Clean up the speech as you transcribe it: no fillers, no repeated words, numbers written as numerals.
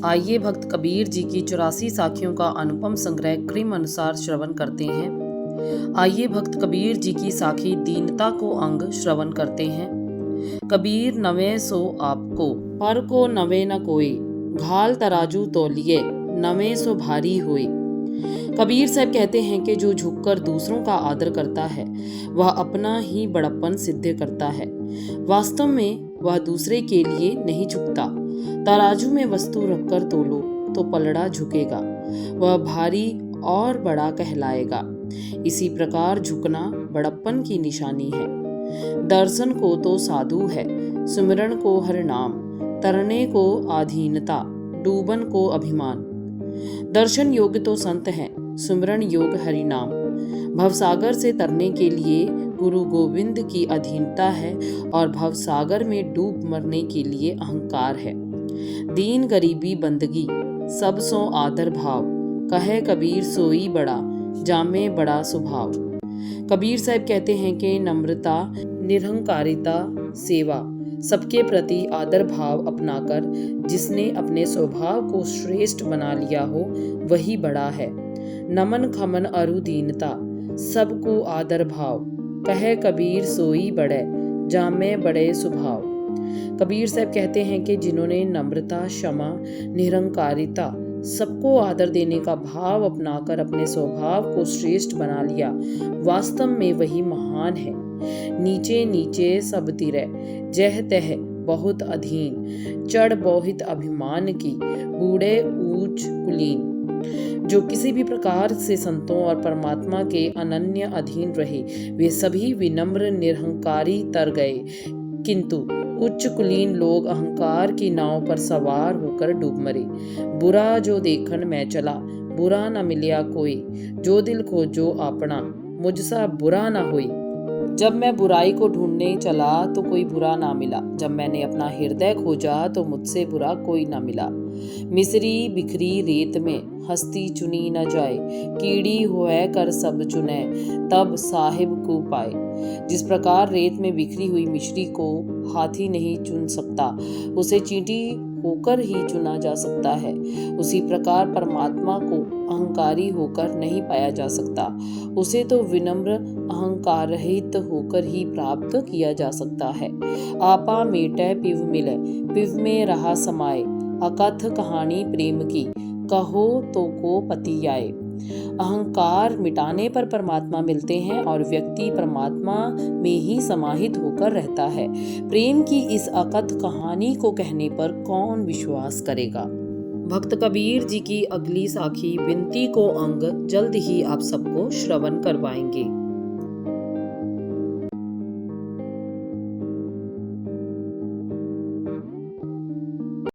आइए भक्त कबीर जी की 84 साखियों का अनुपम संग्रह क्रम अनुसार श्रवण करते हैं। आइए भक्त कबीर जी की साखी दीनता को अंग श्रवण करते हैं। कबीर नवे सो आपको, पर को नवे न कोई, घाल तराजू तौलिए, नवे सो भारी होए। कबीर साहब कहते हैं कि जो झुककर दूसरों का आदर करता है वह अपना ही बड़प्पन सिद्ध करता है। वास्तव में वह दूसरे के लिए नहीं झुकता। तराजू में वस्तु रखकर तोलो तो पलड़ा झुकेगा, वह भारी और बड़ा कहलाएगा। इसी प्रकार झुकना बड़प्पन की निशानी है। दर्शन को तो साधु है, सुमिरन को हर नाम, तरने को आधीनता, डूबन को अभिमान। दर्शन योग तो संत हैं, सुमिरन योग हरि नाम। भवसागर से तरने के लिए गुरु गोविंद की अधीनता है और भवसागर में डूब मरने के लिए अहंकार है। दीन गरीबी बंदगी सब सो आदर भाव, कहे कबीर सोई बड़ा, जामे बड़ा स्वभाव। कबीर साहब कहते हैं कि नम्रता, निरहंकारिता, सेवा, सबके प्रति आदर भाव अपनाकर जिसने अपने स्वभाव को श्रेष्ठ बना लिया हो वही बड़ा है। नमन खमन अरु दीनता, सबको आदर भाव, कहे कबीर सोई बड़े, जामे बड़े स्वभाव। कबीर साहब कहते हैं कि जिन्होंने नम्रता, क्षमा, निरंकारिता, सबको आदर देने का भाव अपनाकर अपने स्वभाव को श्रेष्ठ बना लिया, वास्तव में वही महान है। नीचे नीचे सब तिरै, जह तह बहुत अधीन, चढ़ बोहित अभिमान की, बूढ़े ऊंच कुलीन। जो किसी भी प्रकार से संतों और परमात्मा के अनन्य अधीन रहे वे सभी विनम्र निरहंकारी तर गए, किंतु उच्च कुलीन लोग अहंकार की नाव पर सवार होकर डूब मरे। बुरा जो देखन मैं चला, बुरा न मिलिया कोई, जो दिल खोजो आपना, मुझसा बुरा न होई। जब मैं बुराई को ढूंढने चला तो कोई बुरा ना मिला, जब मैंने अपना हृदय खोजा तो मुझसे बुरा कोई ना मिला। मिसरी बिखरी रेत में हस्ती चुनी न जाए, कीड़ी होए कर सब चुने, तब साहिब को पाए। जिस प्रकार रेत में बिखरी हुई मिश्री को हाथी नहीं चुन सकता, उसे चींटी होकर ही चुना जा सकता है, उसी प्रकार परमात्मा को अहंकारी होकर नहीं पाया जा सकता, उसे तो विनम्र अहंकार रहित होकर ही प्राप्त किया जा सकता है। आपा मेटे पिव मिले, पिव में रहा समाये, अकथ कहानी प्रेम की, कहो तो को पति आए। अहंकार मिटाने पर परमात्मा मिलते हैं और व्यक्ति परमात्मा में ही समाहित होकर रहता है। प्रेम की इस अकथ कहानी को कहने पर कौन विश्वास करेगा। भक्त कबीर जी की अगली साखी विनती को अंग जल्द ही आप सबको श्रवण करवाएंगे।